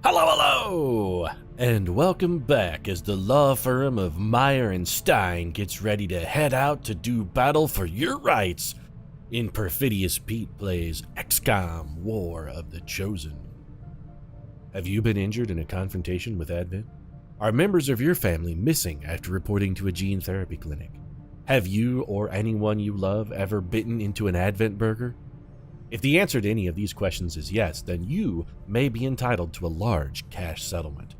Hello, and welcome back as the law firm of Meyer and Stein gets ready to head out to do battle for your rights in Perfidious Pete plays XCOM War of the Chosen. Have you been injured in a confrontation with Advent? Are members of your family missing after reporting to a gene therapy clinic? Have you or anyone you love ever bitten into an Advent burger? If the answer to any of these questions is yes, then you may be entitled to a large cash settlement.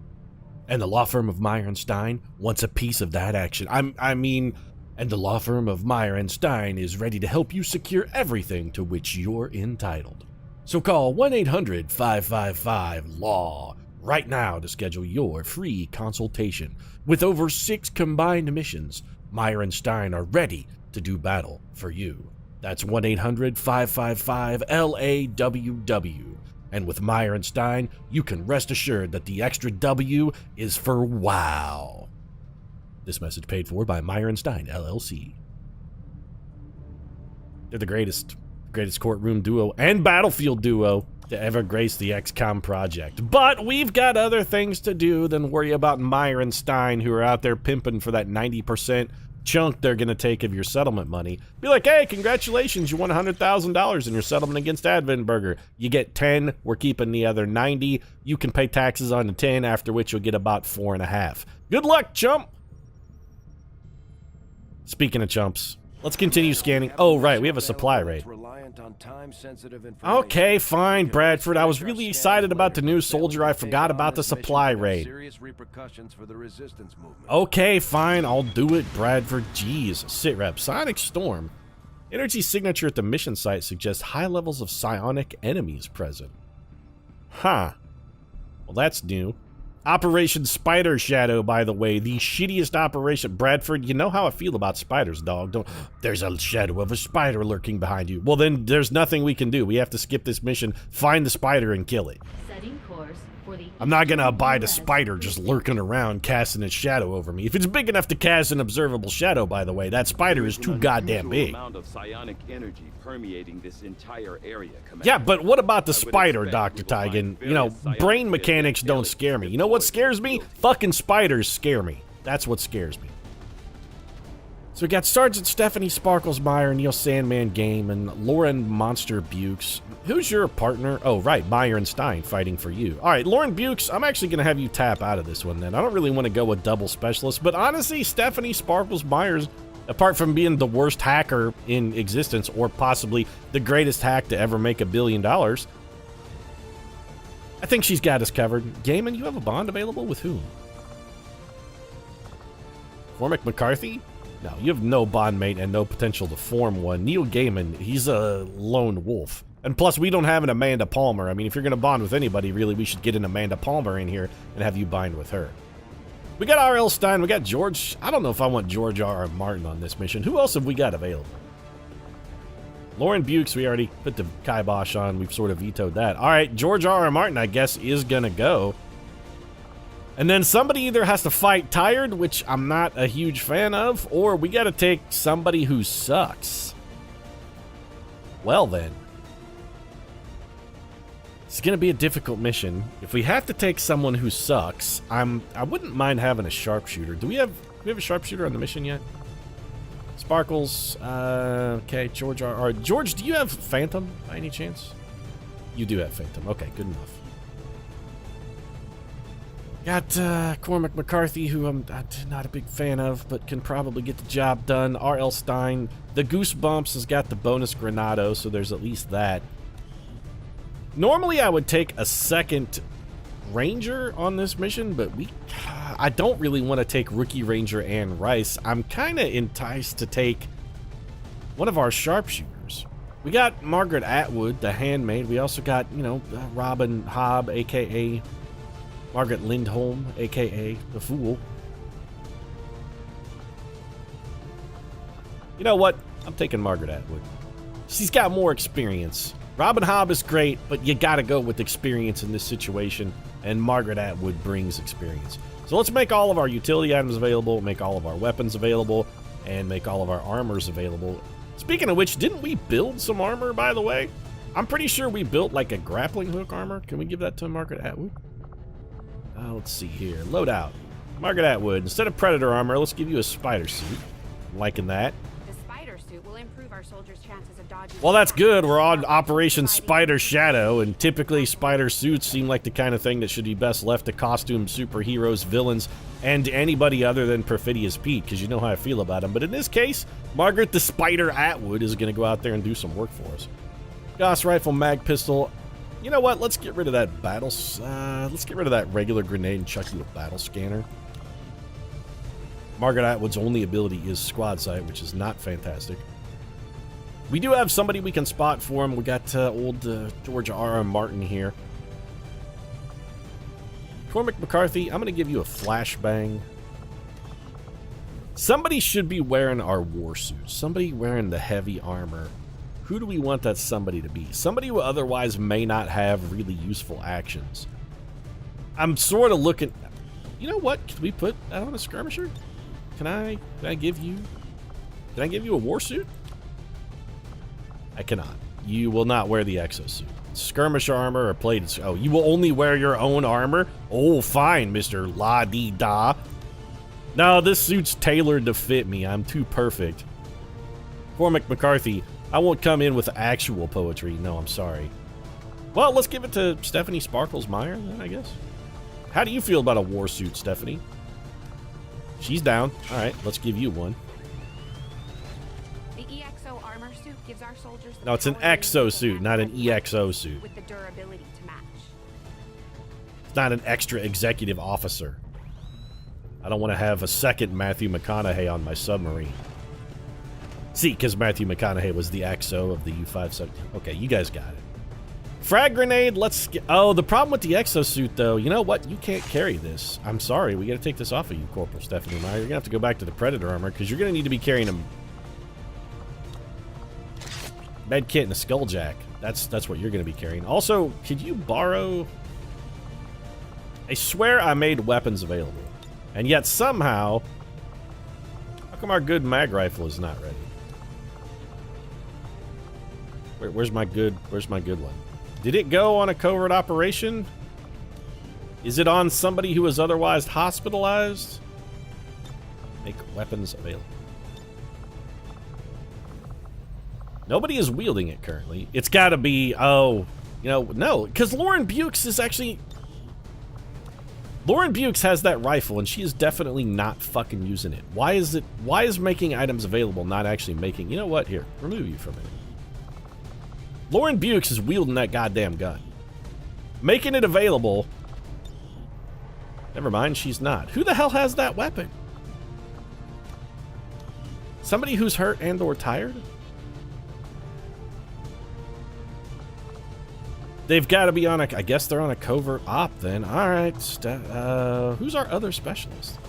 And the law firm of Meyer and Stein wants a piece of that action. And the law firm of Meyer and Stein is ready to help you secure everything to which you're entitled. So call 1-800-555-LAW right now to schedule your free consultation. With over 6 combined missions, Meyer and Stein are ready to do battle for you. That's 1-800-555-LAWW. And with Meyer and Stein, you can rest assured that the extra W is for wow. This message paid for by Meyer and Stein, LLC. They're the greatest courtroom duo and battlefield duo to ever grace the XCOM project. But we've got other things to do than worry about Meyer and Stein, who are out there pimping for that 90% chunk they're gonna take of your settlement money. Be like, hey, congratulations, you won $100,000 in your settlement against Advent Burger. You get 10, we're keeping the other 90. You can pay taxes on the 10, after which you'll get about 4.5. Good luck, chump! Speaking of chumps, let's continue scanning. Oh, right, we have a supply raid. Okay, fine, Bradford. I was really excited about the new soldier. I forgot about the supply raid. Okay, fine, I'll do it, Bradford. Jeez, sitrep. Sonic Storm. Energy signature at the mission site suggests high levels of psionic enemies present. Huh. Well, that's new. Operation Spider Shadow, by the way, the shittiest operation. Bradford, you know how I feel about spiders, dog. There's a shadow of a spider lurking behind you. Well, then there's nothing we can do. We have to skip this mission, find the spider, and kill it. Setting course for the I'm not gonna abide a spider just lurking around casting its shadow over me. If it's big enough to cast an observable shadow, by the way, that spider is too goddamn big. Amount of psionic energy permeating this entire area, Commander. Yeah, but what about the spider, Dr. Tigan? You know, brain mechanics don't scare me. You know what scares me? Fucking spiders scare me. That's what scares me. So we got Sergeant Stephanie Sparkles Meyer, Neil Sandman Game, and Lauren Monster Bukes. Who's your partner? Oh, right, Meyer and Stein fighting for you. All right, Lauren Bukes, I'm actually going to have you tap out of this one then. I don't really want to go with double specialist, but honestly, Stephanie Sparkles Myers, apart from being the worst hacker in existence, or possibly the greatest hack to ever make $1 billion, I think she's got us covered. Gaiman, you have a bond available with whom? Cormac McCarthy? No, you have no bond mate and no potential to form one. Neil Gaiman, he's a lone wolf. And plus, we don't have an Amanda Palmer. I mean, if you're going to bond with anybody, really, we should get an Amanda Palmer in here and have you bind with her. We got R.L. Stein, we got George. I don't know if I want George R.R. Martin on this mission. Who else have we got available? Lauren Bukes, we already put the kibosh on. We've sort of vetoed that. All right, George R.R. Martin, I guess, is going to go. And then somebody either has to fight tired, which I'm not a huge fan of, or we got to take somebody who sucks. Well, then. It's going to be a difficult mission. If we have to take someone who sucks, I wouldn't mind having a sharpshooter. Do we have a sharpshooter on the mission yet? Sparkles, okay, George R.R. George, do you have Phantom by any chance? You do have Phantom. Okay, good enough. Got Cormac McCarthy, who I'm not a big fan of, but can probably get the job done. R.L. Stein. The Goosebumps has got the bonus Granado, so there's at least that. Normally, I would take a second Ranger on this mission, but I don't really want to take Rookie Ranger Ann Rice. I'm kind of enticed to take one of our sharpshooters. We got Margaret Atwood, the handmaid. We also got, you know, Robin Hobb, a.k.a. Margaret Lindholm, a.k.a. the Fool. You know what? I'm taking Margaret Atwood. She's got more experience. Robin Hobb is great, but you gotta go with experience in this situation, and Margaret Atwood brings experience. So let's make all of our utility items available, make all of our weapons available, and make all of our armors available. Speaking of which, didn't we build some armor, by the way? I'm pretty sure we built like a grappling hook armor. Can we give that to Margaret Atwood? Let's see here. Loadout. Margaret Atwood. Instead of predator armor, let's give you a spider suit. I'm liking that. The spider suit will improve our soldiers' chances of dodging. Well, that's good. We're on Operation Spider Shadow, and typically spider suits seem like the kind of thing that should be best left to costume superheroes, villains, and anybody other than Perfidious Pete, because you know how I feel about him. But in this case, Margaret the Spider Atwood is going to go out there and do some work for us. Gauss rifle, mag pistol. You know what? Let's get rid of that let's get rid of that regular grenade and chuck you a battle scanner. Margaret Atwood's only ability is squad sight, which is not fantastic. We do have somebody we can spot for him. We got old George R.R. Martin here. Cormac McCarthy, I'm going to give you a flashbang. Somebody should be wearing our war suits. Somebody wearing the heavy armor. Who do we want that somebody to be? Somebody who otherwise may not have really useful actions. I'm sort of looking... You know what? Can we put that on a skirmisher? Can I give you a war suit? I cannot. You will not wear the exosuit. Skirmish armor or plated... Oh, you will only wear your own armor? Oh, fine, Mr. La-Dee-Da. No, this suit's tailored to fit me. I'm too perfect. Cormac McCarthy, I won't come in with actual poetry. No, I'm sorry. Well, let's give it to Stephanie Sparkles Meyer, then, I guess. How do you feel about a war suit, Stephanie? She's down. All right, let's give you one. The EXO armor suit gives our soldiers the No, it's an exo suit, not an EXO suit. with the durability to match. It's not an extra executive officer. I don't want to have a second Matthew McConaughey on my submarine. See, because Matthew McConaughey was the XO of the U-570. Okay, you guys got it. Frag grenade, let's get... Oh, the problem with the exosuit, though, you know what? You can't carry this. I'm sorry, we gotta take this off of you, Corporal Stephanie Meyer. You're gonna have to go back to the Predator armor, because you're gonna need to be carrying a med kit and a skulljack. That's what you're gonna be carrying. Also, could you borrow... I swear I made weapons available. And yet, somehow... How come our good mag rifle is not ready? Where's my good one? Did it go on a covert operation? Is it on somebody who was otherwise hospitalized? Make weapons available. Nobody is wielding it currently. It's got to be, oh, you know, no, because Lauren Bukes is actually... Lauren Bukes has that rifle, and she is definitely not fucking using it. Why is making items available not actually making... You know what? Here, remove you from it. Lauren Bukes is wielding that goddamn gun. Making it available. Never mind, she's not. Who the hell has that weapon? Somebody who's hurt and or tired? They've got to be on a... I guess they're on a covert op then. Alright. Who's our other specialist?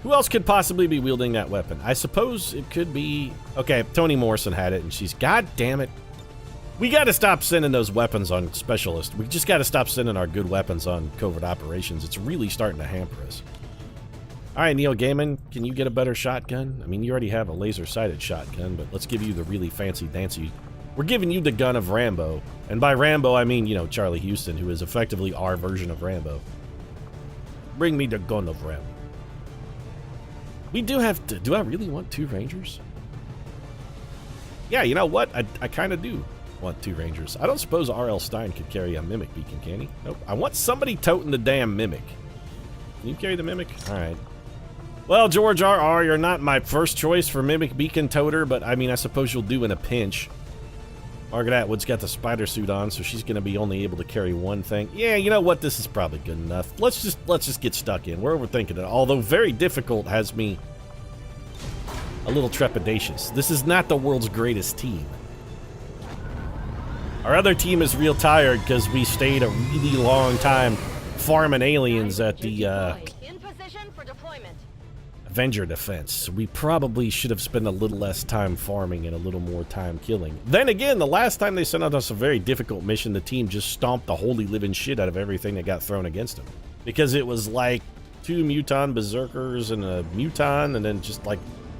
Who else could possibly be wielding that weapon? I suppose it could be... Okay, Toni Morrison had it, and she's... God damn it. We gotta stop sending those weapons on specialists. We just gotta stop sending our good weapons on covert operations. It's really starting to hamper us. Alright, Neil Gaiman, can you get a better shotgun? I mean, you already have a laser-sighted shotgun, but let's give you the really fancy-dancy... We're giving you the gun of Rambo. And by Rambo, I mean, you know, Charlie Houston, who is effectively our version of Rambo. Bring me the gun of Rambo. We do have to... Do I really want 2 Rangers? Yeah, you know what? I kind of do want 2 Rangers. I don't suppose R.L. Stein could carry a Mimic beacon, can he? Nope. I want somebody toting the damn Mimic. Can you carry the Mimic? Alright. Well, George R.R., you're not my first choice for Mimic beacon toter, but I mean, I suppose you'll do in a pinch. Margaret Atwood's got the spider suit on, so she's going to be only able to carry one thing. Yeah, you know what? This is probably good enough. Let's just get stuck in. We're overthinking it. Although very difficult has me a little trepidatious. This is not the world's greatest team. Our other team is real tired because we stayed a really long time farming aliens at the Avenger defense. We probably should have spent a little less time farming and a little more time killing. Then again, the last time they sent us a very difficult mission, the team just stomped the holy living shit out of everything that got thrown against them. Because it was like 2 Muton Berserkers and a Muton, and then just like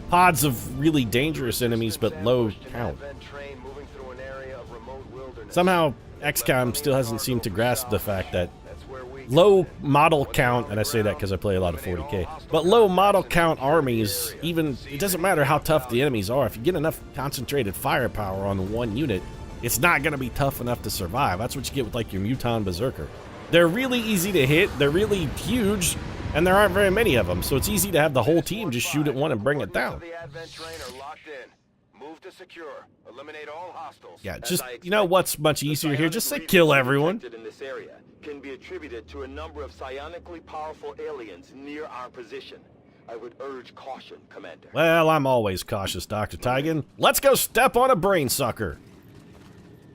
pods of really dangerous enemies but low count. Somehow, XCOM still hasn't seemed to grasp the fact that low model count, and I say that because I play a lot of 40k, but low model count armies, even, it doesn't matter how tough the enemies are, if you get enough concentrated firepower on one unit, it's not going to be tough enough to survive. That's what you get with like your Muton Berserker. They're really easy to hit, they're really huge, and there aren't very many of them, so it's easy to have the whole team just shoot at one and bring it down. Yeah, just, you know what's much easier here? Just say kill everyone. In this area can be attributed to a number of psionically powerful aliens near our position. I would urge caution, Commander. Well, I'm always cautious, Dr. Tygan. Let's go step on a brain sucker.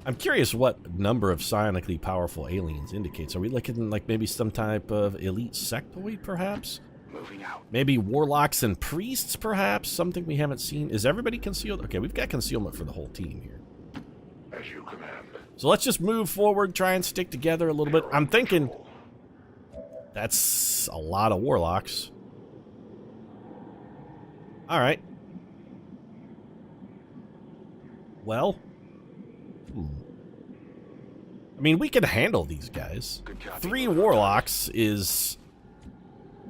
I'm curious what number of psionically powerful aliens indicates. Are we looking like maybe some type of elite sectoid, perhaps? Moving out. Maybe warlocks and priests, perhaps? Something we haven't seen. Is everybody concealed? Okay, we've got concealment for the whole team here. As you command. So let's just move forward, try and stick together a little bit. I'm thinking that's a lot of warlocks. All right. Well, I mean, we can handle these guys. 3 warlocks is...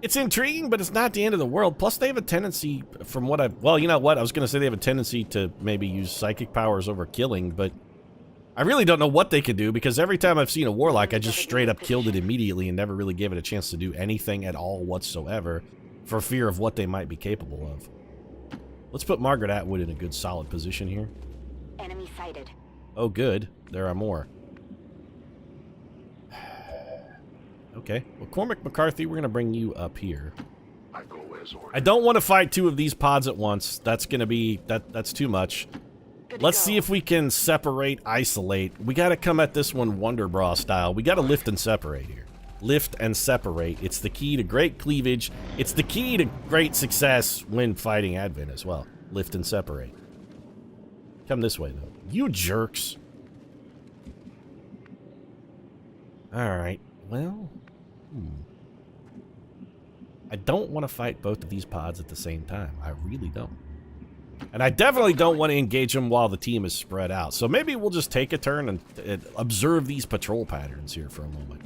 It's intriguing, but it's not the end of the world. Plus, they have a tendency, from what I've... Well, you know what? I was going to say they have a tendency to maybe use psychic powers over killing, but I really don't know what they could do, because every time I've seen a warlock, I just straight up killed it immediately and never really gave it a chance to do anything at all whatsoever for fear of what they might be capable of. Let's put Margaret Atwood in a good, solid position here. Enemy sighted. Oh, good. There are more. Okay. Well, Cormac McCarthy, we're going to bring you up here. I go as ordered. I don't want to fight 2 of these pods at once. That's going to be... That's too much. Let's see if we can separate, isolate. We got to come at this one Wonder Bra style. We got to lift and separate here. Lift and separate. It's the key to great cleavage. It's the key to great success when fighting Advent as well. Lift and separate. Come this way, though. You jerks. Alright. Well... I don't want to fight both of these pods at the same time. I really don't. And I definitely don't want to engage them while the team is spread out. So maybe we'll just take a turn and observe these patrol patterns here for a moment.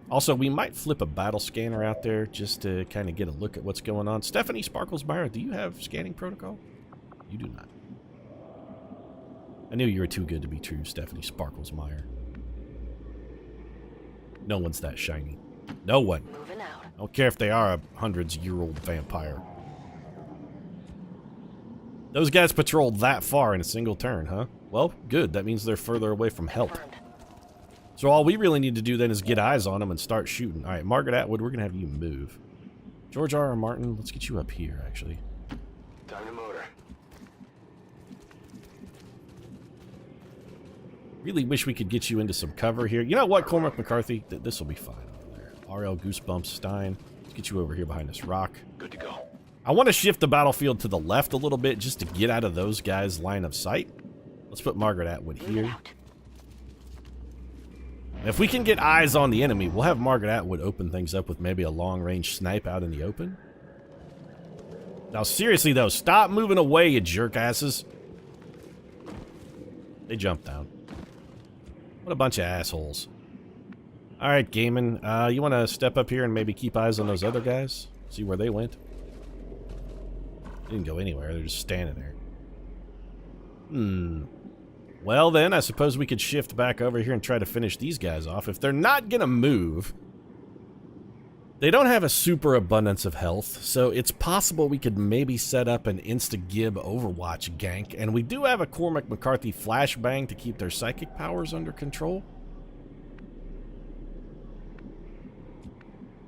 Also, we might flip a battle scanner out there just to kind of get a look at what's going on. Stephanie Sparklesmeyer, do you have scanning protocol? You do not. I knew you were too good to be true, Stephanie Sparklesmeyer. No one's that shiny. No one. Moving out. I don't care if they are a hundreds-year-old vampire. Those guys patrolled that far in a single turn, huh? Well, good. That means they're further away from help. So all we really need to do then is get eyes on them and start shooting. All right, Margaret Atwood, we're going to have you move. George R. R. Martin, let's get you up here, actually. Time to motor. Really wish we could get you into some cover here. You know what, Cormac McCarthy? This will be fine over there. RL Goosebumps Stein. Let's get you over here behind this rock. Good to go. I want to shift the battlefield to the left a little bit just to get out of those guys' line of sight. Let's put Margaret Atwood here. If we can get eyes on the enemy, we'll have Margaret Atwood open things up with maybe a long-range snipe out in the open. Now, seriously, though, stop moving away, you jerkasses. They jumped down. What a bunch of assholes. All right, Gaiman, you want to step up here and maybe keep eyes on those other guys? See where they went? They didn't go anywhere. They're just standing there. Well, then, I suppose we could shift back over here and try to finish these guys off. If they're not going to move, they don't have a super abundance of health, so it's possible we could maybe set up an insta-gib Overwatch gank, and we do have a Cormac McCarthy flashbang to keep their psychic powers under control.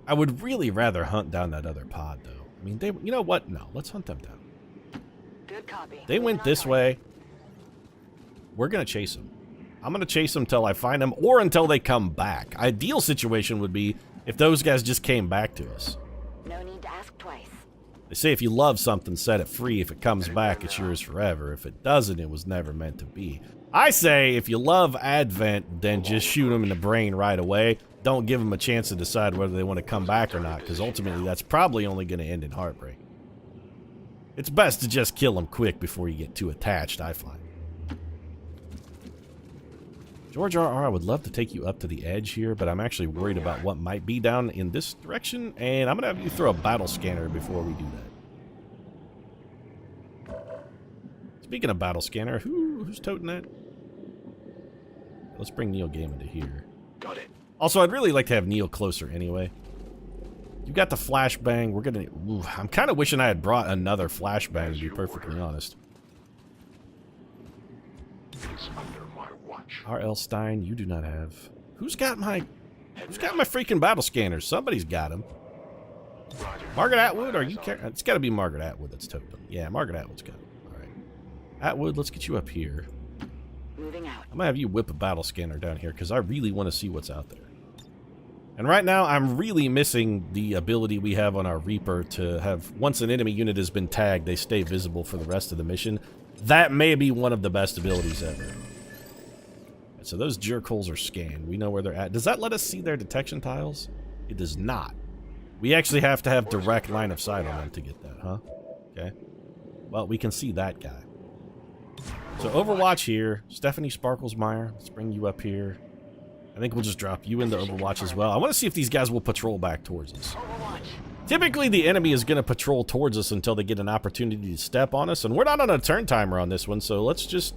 I would really rather hunt down that other pod, though. I mean, you know what? No, let's hunt them down. Good copy. They went this way. We're going to chase them. I'm going to chase them until I find them or until they come back. Ideal situation would be if those guys just came back to us. No need to ask twice. They say if you love something, set it free. If it comes back, it's yours forever. If it doesn't, it was never meant to be. I say if you love Advent, then just shoot them in the brain right away. Don't give them a chance to decide whether they want to come back or not, because ultimately that's probably only going to end in heartbreak. It's best to just kill them quick before you get too attached, I find. George R.R., I would love to take you up to the edge here, but I'm actually worried about what might be down in this direction, and I'm going to have you throw a battle scanner before we do that. Speaking of battle scanner, who's toting that? Let's bring Neil Gaiman to here. Got it. Also, I'd really like to have Neil closer anyway. You got the flashbang. We're going to... I'm kind of wishing I had brought another flashbang, to be perfectly honest. It's under my watch. R.L. Stein, you do not have... Who's got my freaking battle scanners? Somebody's got them. Roger. Margaret Atwood, are you... It's got to be Margaret Atwood that's toting them. Yeah, Margaret Atwood's got them. All right. Atwood, let's get you up here. Moving out. I'm going to have you whip a battle scanner down here because I really want to see what's out there. And right now, I'm really missing the ability we have on our Reaper to have, once an enemy unit has been tagged, they stay visible for the rest of the mission. That may be one of the best abilities ever. So those jerkholes are scanned. We know where they're at. Does that let us see their detection tiles? It does not. We actually have to have direct line of sight on them to get that, huh? Okay. Well, we can see that guy. So Overwatch here. Stephanie Sparklesmeyer, let's bring you up here. I think we'll just drop you into Overwatch as well. I want to see if these guys will patrol back towards us. Typically, the enemy is going to patrol towards us until they get an opportunity to step on us, and we're not on a turn timer on this one, so let's just...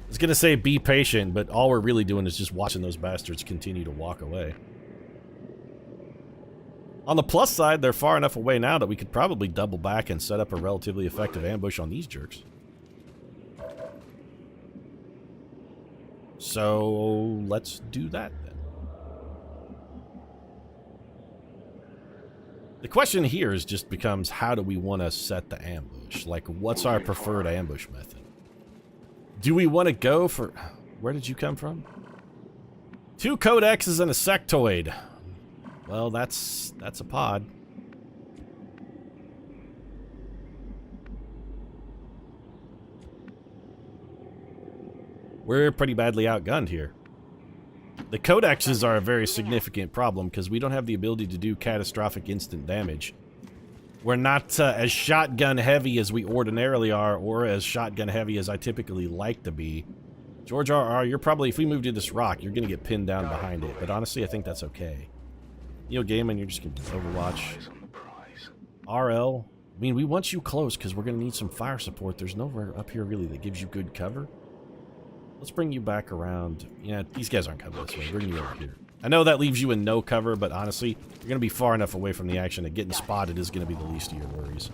I was going to say be patient, but all we're really doing is just watching those bastards continue to walk away. On the plus side, they're far enough away now that we could probably double back and set up a relatively effective ambush on these jerks. So, let's do that then. The question here is just becomes, how do we want to set the ambush? Like, what's our preferred ambush method? Do we want to go for... Where did you come from? 2 codexes and a sectoid. Well, that's a pod. We're pretty badly outgunned here. The codexes are a very significant problem because we don't have the ability to do catastrophic instant damage. We're not as shotgun heavy as we ordinarily are, or as shotgun heavy as I typically like to be. George R.R., you're probably, if we move to this rock, you're going to get pinned down behind it. But honestly, I think that's okay. Neil Gaiman, you're just going to Overwatch. RL, I mean, we want you close because we're going to need some fire support. There's nowhere up here really that gives you good cover. Let's bring you back around. Yeah, these guys aren't coming this way. Bring you over here. I know that leaves you in no cover, but honestly, you're going to be far enough away from the action that getting spotted is going to be the least of your worries.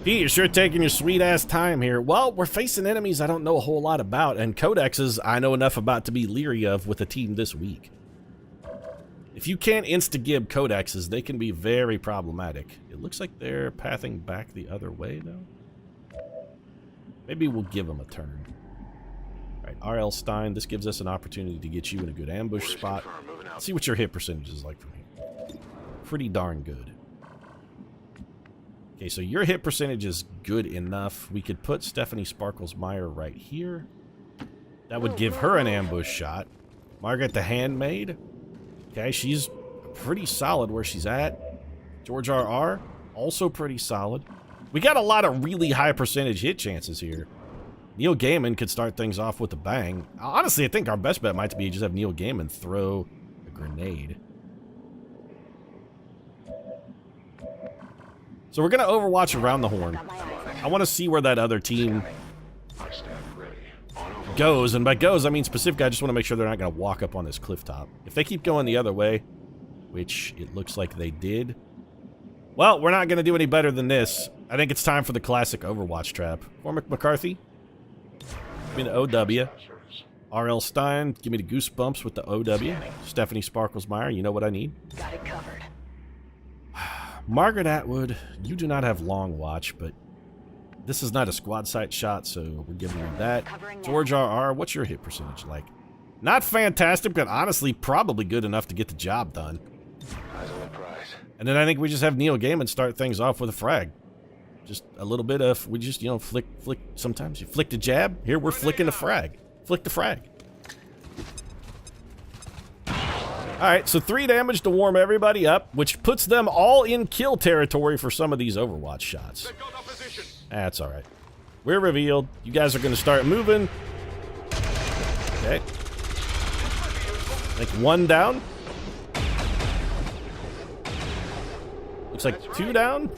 Pete, you're sure taking your sweet-ass time here. Well, we're facing enemies I don't know a whole lot about, and codexes I know enough about to be leery of with a team this weak. If you can't insta-gib codexes, they can be very problematic. It looks like they're pathing back the other way, though. Maybe we'll give them a turn. Alright, R.L. Stein, this gives us an opportunity to get you in a good ambush spot. Let's see what your hit percentage is like from here. Pretty darn good. Okay, so your hit percentage is good enough. We could put Stephanie Sparklesmeyer right here. That would give her an ambush shot. Margaret the Handmaid. Okay, she's pretty solid where she's at. George R.R., also pretty solid. We got a lot of really high percentage hit chances here. Neil Gaiman could start things off with a bang. Honestly, I think our best bet might be just have Neil Gaiman throw a grenade. So we're going to Overwatch around the horn. I want to see where that other team goes. And by goes, I mean specific. I just want to make sure they're not going to walk up on this cliff top. If they keep going the other way, which it looks like they did, well, we're not going to do any better than this. I think it's time for the classic Overwatch trap. Cormac McCarthy, give me the OW. R.L. Stein, give me the goosebumps with the OW. Stephanie Sparklesmeyer, you know what I need. Got it covered. Margaret Atwood, you do not have long watch, but this is not a squad sight shot, so we're giving you that. George R.R., what's your hit percentage like? Not fantastic, but honestly probably good enough to get the job done. Eyes on the prize. And then I think we just have Neil Gaiman start things off with a frag. Just a little bit of, we just, you know, flick, sometimes you flick the jab. Here, we're flicking the frag. Flick the frag. Alright, so 3 damage to warm everybody up, which puts them all in kill territory for some of these Overwatch shots. That's alright. We're revealed. You guys are going to start moving. Okay. Like one down. Looks like two down.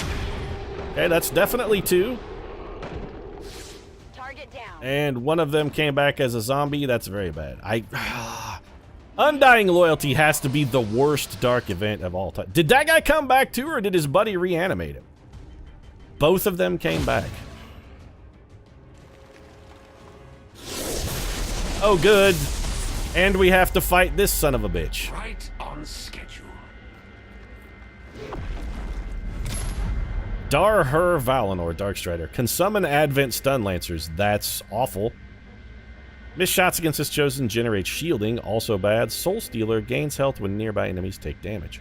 Okay, that's definitely two. Target down. And one of them came back as a zombie. That's very bad. Undying Loyalty has to be the worst dark event of all time. Did that guy come back too, or did his buddy reanimate him? Both of them came back. Oh, good. And we have to fight this son of a bitch. Right on schedule. Dar-Her Valinor, Darkstrider, can summon Advent Stun Lancers. That's awful. Miss shots against his chosen generates shielding, also bad. Soul Stealer gains health when nearby enemies take damage.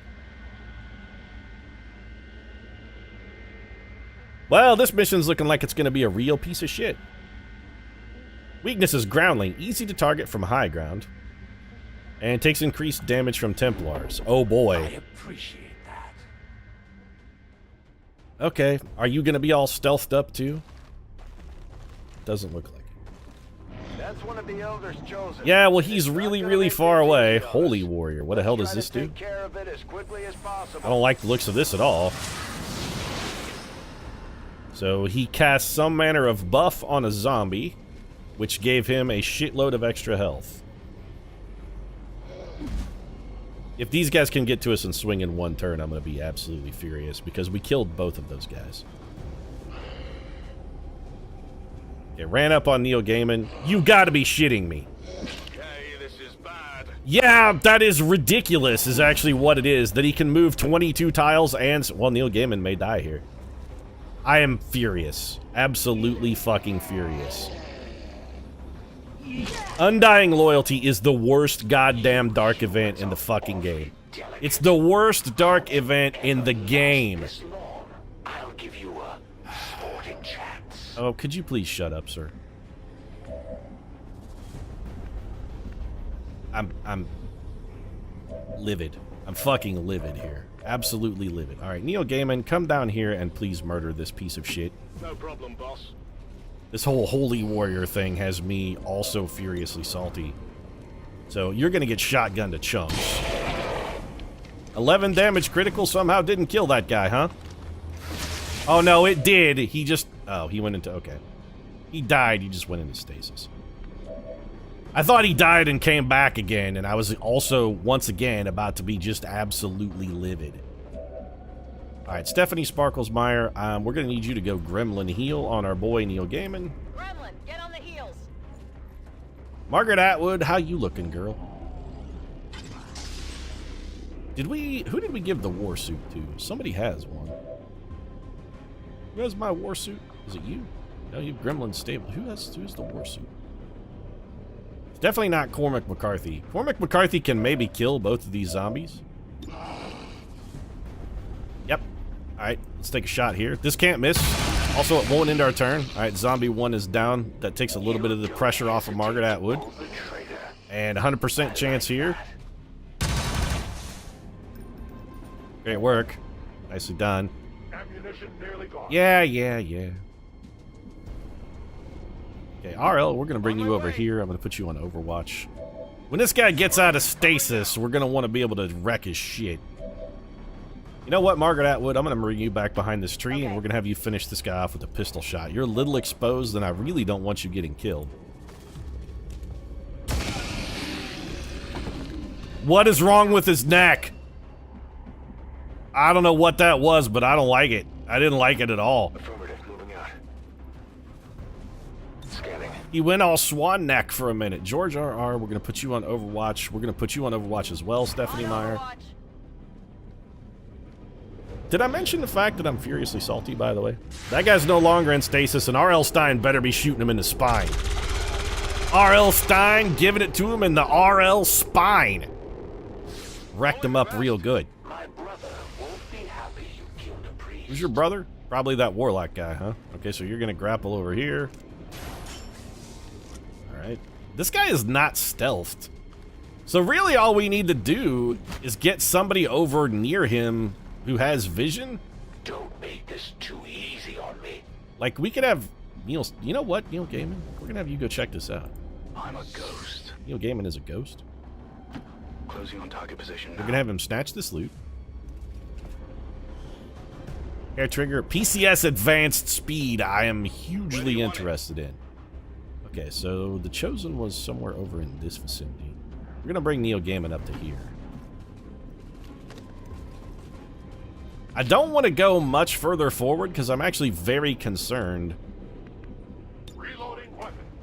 Well, this mission's looking like it's going to be a real piece of shit. Weakness is Groundling, easy to target from high ground. And takes increased damage from Templars. Oh boy. I appreciate that. Okay, are you going to be all stealthed up too? Doesn't look like it. That's one of the elders chosen. Yeah, well, he's really, really far away. Holy Warrior. What the hell does this do? Take care of it as quickly as possible. I don't like the looks of this at all. So he casts some manner of buff on a zombie, which gave him a shitload of extra health. If these guys can get to us and swing in one turn, I'm going to be absolutely furious, because we killed both of those guys. It ran up on Neil Gaiman. You gotta be shitting me. Okay, this is bad. Yeah, that is ridiculous, is actually what it is. That he can move 22 tiles and... Well, Neil Gaiman may die here. I am furious. Absolutely fucking furious. Undying Loyalty is the worst goddamn dark event in the fucking game. It's the worst dark event in the game. I'll give you a sporting chance. Oh, could you please shut up, sir? I'm livid. I'm fucking livid here. Absolutely livid. Alright, Neil Gaiman, come down here and please murder this piece of shit. No problem, boss. This whole Holy Warrior thing has me also furiously salty. So, you're gonna get shotgunned to chunks. 11 damage critical somehow didn't kill that guy, huh? Oh no, it did. He just... Oh, he went into... Okay. He died, he just went into stasis. I thought he died and came back again, and I was also, once again, about to be just absolutely livid. Alright, Stephanie Sparklesmeyer, we're gonna need you to go Gremlin heal on our boy Neil Gaiman. Gremlin, get on the heels. Margaret Atwood, how you looking, girl? Who did we give the war suit to? Somebody has one. Who has my war suit? Is it you? No, you have Gremlin stable. Who's the war suit? It's definitely not Cormac McCarthy. Cormac McCarthy can maybe kill both of these zombies. Yep. Alright, let's take a shot here. This can't miss. Also, it won't end our turn. Alright, zombie 1 is down. That takes a little bit of the pressure off of Margaret Atwood. And 100% chance here. Great work. Nicely done. Ammunition nearly gone. Yeah. Okay, RL, we're going to bring you over here. I'm going to put you on Overwatch. When this guy gets out of stasis, we're going to want to be able to wreck his shit. You know what, Margaret Atwood? I'm going to bring you back behind this tree, and we're going to have you finish this guy off with a pistol shot. You're a little exposed, and I really don't want you getting killed. What is wrong with his neck? I don't know what that was, but I don't like it. I didn't like it at all. Affirmative, moving out. Scanning. He went all swan neck for a minute. George RR, we're going to put you on Overwatch. We're going to put you on Overwatch as well, Stephanie Meyer. Did I mention the fact that I'm furiously salty, by the way? That guy's no longer in stasis, and R.L. Stein better be shooting him in the spine. R.L. Stein giving it to him in the R.L. spine. Wrecked him up real good. My brother won't be happy you killed a priest. Who's your brother? Probably that warlock guy, huh? Okay, so you're gonna grapple over here. Alright. This guy is not stealthed. So really all we need to do is get somebody over near him who has vision. Don't make this too easy on me. Like, we could have Neil's... You know what, Neil Gaiman? We're gonna have you go check this out. I'm a ghost. Neil Gaiman is a ghost. Closing on target position now. We're gonna have him snatch this loot. Air trigger, PCS advanced speed. I am hugely interested in. Okay, so the Chosen was somewhere over in this vicinity. We're gonna bring Neil Gaiman up to here. I don't want to go much further forward because I'm actually very concerned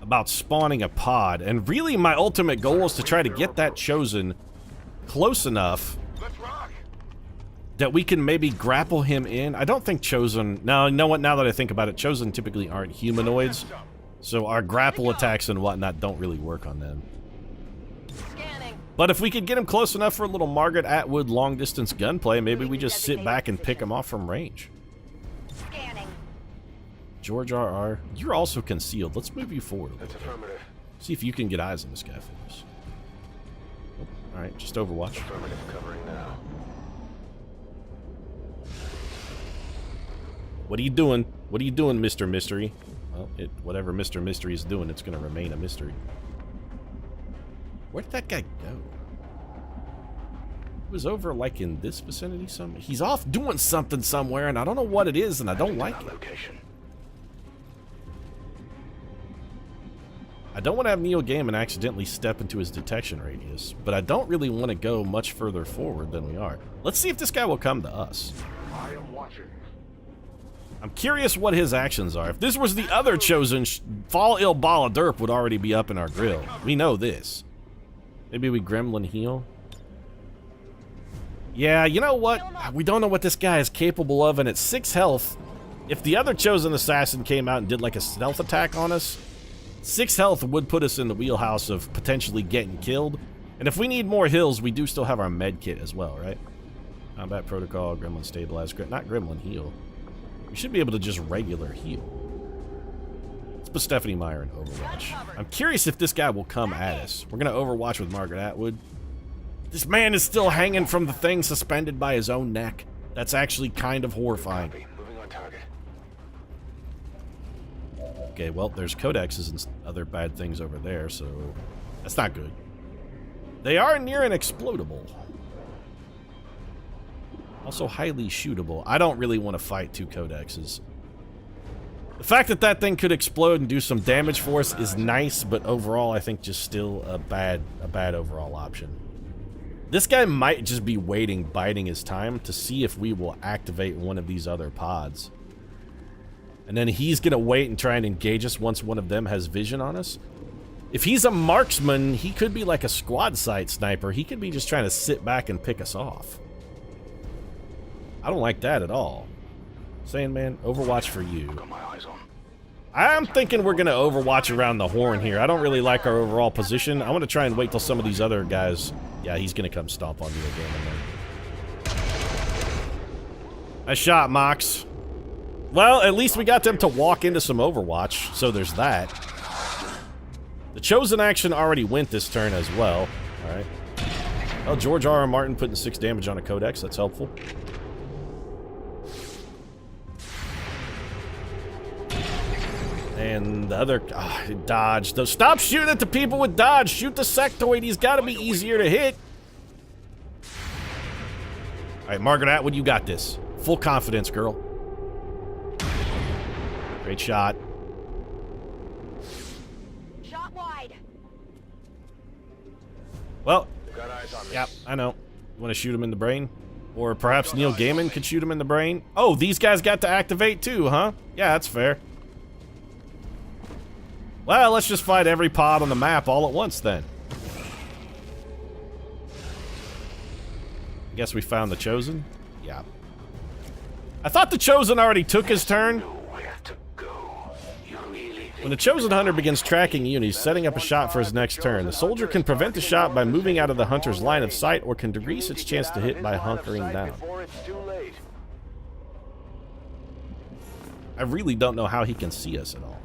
about spawning a pod. And really, my ultimate goal is to try to get that Chosen close enough that we can maybe grapple him in. I don't think Chosen... Now, you know what? Now that I think about it, Chosen typically aren't humanoids. So our grapple attacks and whatnot don't really work on them. But if we could get him close enough for a little Margaret Atwood long-distance gunplay, maybe we just sit back and pick him off from range. George R.R., you're also concealed. Let's move you forward a little bit. Affirmative. See if you can get eyes on this guy for us. Oh, alright, just Overwatch. Affirmative covering now. What are you doing? What are you doing, Mr. Mystery? Well, whatever Mr. Mystery is doing, it's going to remain a mystery. Where did that guy go? He was over, like, in this vicinity somewhere. He's off doing something somewhere, and I don't know what it is, and I don't like it. Location. I don't want to have Neil Gaiman accidentally step into his detection radius, but I don't really want to go much further forward than we are. Let's see if this guy will come to us. I am watching. I'm curious what his actions are. If this was the other Chosen, Fall Ill Ball of Derp would already be up in our grill. We know this. Maybe we Gremlin heal? Yeah, you know what? We don't know what this guy is capable of, and at 6 health, if the other Chosen Assassin came out and did like a stealth attack on us, 6 health would put us in the wheelhouse of potentially getting killed. And if we need more heals, we do still have our med kit as well, right? Combat Protocol, Gremlin Stabilize, not Gremlin Heal. We should be able to just regular heal. Let's put Stephanie Meyer in Overwatch. I'm curious if this guy will come at us. We're going to Overwatch with Margaret Atwood. This man is still hanging from the thing suspended by his own neck. That's actually kind of horrifying. Moving on target. Okay, well, there's codexes and other bad things over there, so that's not good. They are near an explodable. Also highly shootable. I don't really want to fight 2 codexes. The fact that that thing could explode and do some damage for us is nice, but overall I think just still a bad overall option. This guy might just be waiting, biding his time to see if we will activate one of these other pods. And then he's gonna wait and try and engage us once one of them has vision on us. If he's a marksman, he could be like a squad sight sniper. He could be just trying to sit back and pick us off. I don't like that at all. Saying, man, Overwatch for you. Got my eyes on. I'm thinking we're going to Overwatch around the horn here. I don't really like our overall position. I want to try and wait till some of these other guys... Yeah, he's going to come stomp on you again. Nice shot, Mox. Well, at least we got them to walk into some Overwatch, so there's that. The Chosen action already went this turn as well. Alright. Well, George R.R. Martin putting 6 damage on a Codex. That's helpful. And the other... dodge. Stop shooting at the people with dodge. Shoot the sectoid. He's got to be easier to hit. Alright, Margaret Atwood, you got this. Full confidence, girl. Great shot. Shot wide. Well, Got eyes on me. yeah, I know. You want to shoot him in the brain? Or perhaps Neil Gaiman could shoot him in the brain? Oh, these guys got to activate too, huh? Yeah, that's fair. Well, let's just fight every pod on the map all at once, then. Guess we found the Chosen? Yeah. I thought the Chosen already took his turn. Nowhere to go. You really When the Chosen Hunter begins tracking you and he's setting up a shot for his next turn, the soldier can prevent the shot by moving out of the hunter's line of sight or can decrease its chance to hit by hunkering down. Before it's too late. I really don't know how he can see us at all.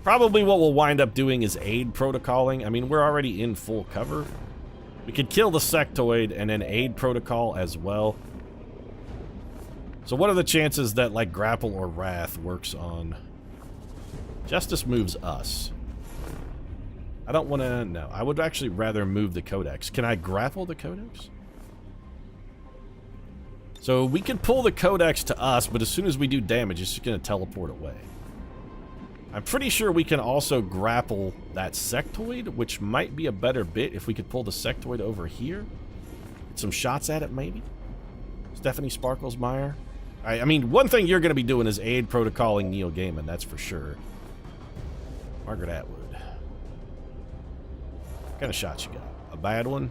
Probably what we'll wind up doing is aid protocoling. I mean, we're already in full cover. We could kill the sectoid and then aid protocol as well. So what are the chances that, like, grapple or wrath works on Justice moves us. I don't want to... No, I would actually rather move the Codex. Can I grapple the Codex? So we could pull the Codex to us, but as soon as we do damage, it's just going to teleport away. I'm pretty sure we can also grapple that sectoid, which might be a better bit if we could pull the sectoid over here. Get some shots at it, maybe. Stephanie Sparklesmeyer. I mean, one thing you're going to be doing is aid protocoling Neil Gaiman, that's for sure. Margaret Atwood. What kind of shots you got? A bad one?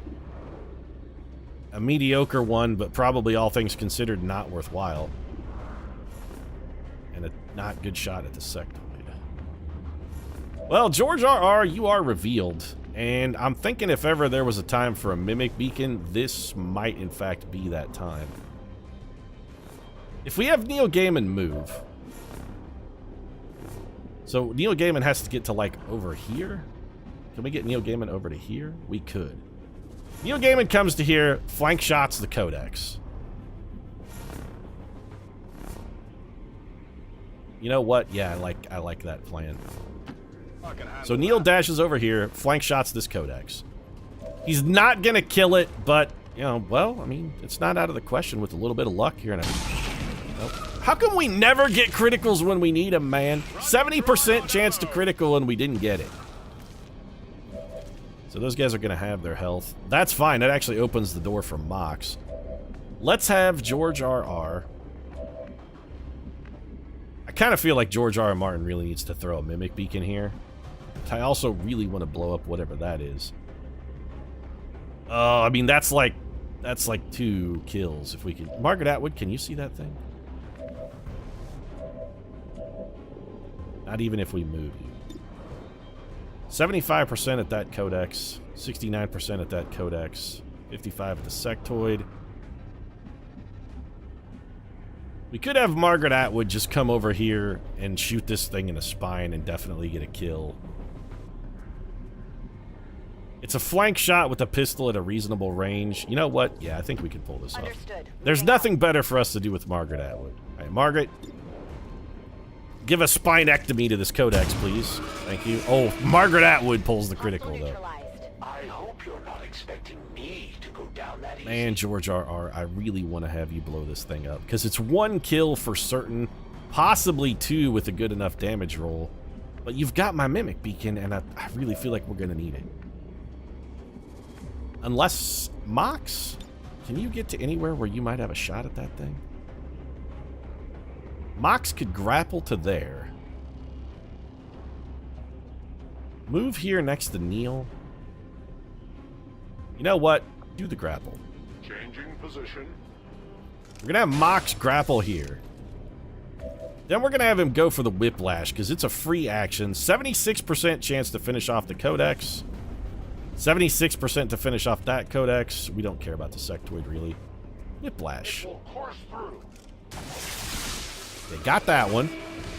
A mediocre one, but probably all things considered not worthwhile. And a not good shot at the sectoid. Well, George R.R., you are revealed. And I'm thinking if ever there was a time for a mimic beacon, this might in fact be that time. If we have Neil Gaiman move... So Neil Gaiman has to get to, like, over here? Can we get Neil Gaiman over to here? We could. Neil Gaiman comes to here, flank shots the Codex. You know what? Yeah, I like that plan. So Neil dashes over here, flank shots this Codex. He's not gonna kill it, but, you know, well, I mean, it's not out of the question with a little bit of luck here. And nope. How come we never get criticals when we need them, man? 70% chance to critical and we didn't get it. So those guys are gonna have their health. That's fine, that actually opens the door for Mox. Let's have George R.R. I kind of feel like George R.R. Martin really needs to throw a Mimic Beacon here. I also really want to blow up whatever that is. Oh, I mean, that's like 2 kills if we can. Margaret Atwood, can you see that thing? Not even if we move you. 75% at that Codex, 69% at that Codex, 55 at the sectoid. We could have Margaret Atwood just come over here and shoot this thing in the spine and definitely get a kill. It's a flank shot with a pistol at a reasonable range. You know what? Yeah, I think we can pull this off. There's nothing better for us to do with Margaret Atwood. All right, Margaret, give a spinectomy to this Codex, please. Thank you. Oh, Margaret Atwood pulls the critical, though. I hope you're not expecting me to go down that easy. Man, George R.R., I really want to have you blow this thing up, because it's 1 kill for certain, possibly 2 with a good enough damage roll. But you've got my Mimic Beacon, and I really feel like we're going to need it. Unless, Mox, can you get to anywhere where you might have a shot at that thing? Mox could grapple to there. Move here next to Neil. You know what? Do the grapple. Changing position. We're gonna have Mox grapple here. Then we're gonna have him go for the whiplash, because it's a free action. 76% chance to finish off the Codex. 76% to finish off that Codex. We don't care about the sectoid, really. Whiplash. It will course through. They got that one.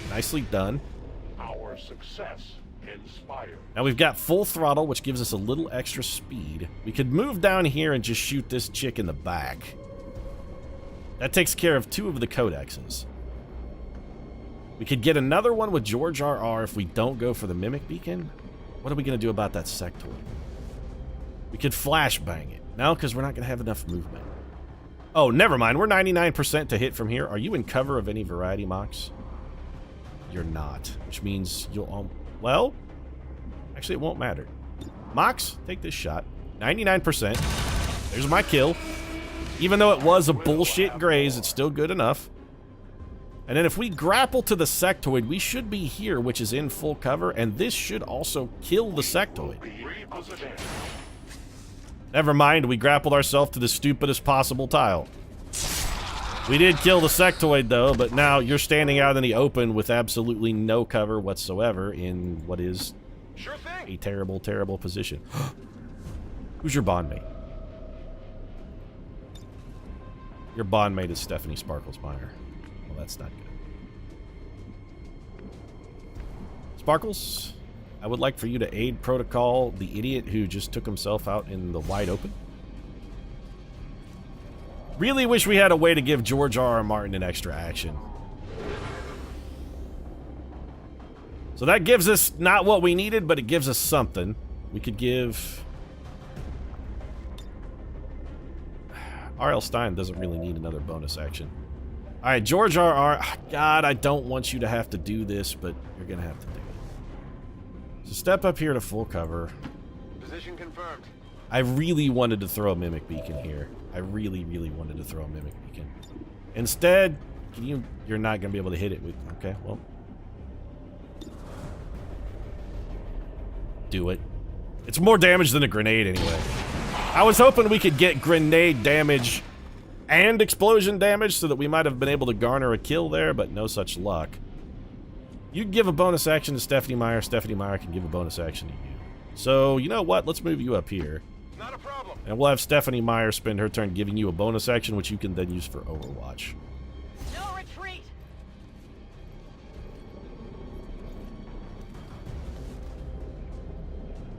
Nicely done. Our success inspired. Now we've got full throttle, which gives us a little extra speed. We could move down here and just shoot this chick in the back. That takes care of 2 of the Codexes. We could get another one with George R.R. if we don't go for the Mimic Beacon. What are we going to do about that sectoid? We could flashbang it. No, because we're not going to have enough movement. Oh, never mind. We're 99% to hit from here. Are you in cover of any variety, Mox? You're not. Which means you'll... well, actually, it won't matter. Mox, take this shot. 99%. There's my kill. Even though it was a bullshit graze, it's still good enough. And then if we grapple to the sectoid, we should be here, which is in full cover, and this should also kill the sectoid. Never mind, we grappled ourselves to the stupidest possible tile. We did kill the sectoid, though, but now you're standing out in the open with absolutely no cover whatsoever in what is a terrible, terrible position. Who's your bondmate? Your bondmate is Stephanie Sparklesmeyer. Well, that's not good. Sparkles, I would like for you to aid protocol the idiot who just took himself out in the wide open. Really wish we had a way to give George R.R. Martin an extra action. So that gives us not what we needed, but it gives us something. We could give... R.L. Stein doesn't really need another bonus action. Alright, George R.R. God, I don't want you to have to do this, but you're gonna have to do it. So step up here to full cover. Position confirmed. I really wanted to throw a Mimic Beacon here. I really, really wanted to throw a Mimic Beacon. Instead, you're not gonna be able to hit it with... Okay, well... Do it. It's more damage than a grenade anyway. I was hoping we could get grenade damage and explosion damage so that we might have been able to garner a kill there, but no such luck. You can give a bonus action to Stephanie Meyer. Stephanie Meyer can give a bonus action to you. So, you know what? Let's move you up here. Not a problem. And we'll have Stephanie Meyer spend her turn giving you a bonus action, which you can then use for Overwatch. No retreat.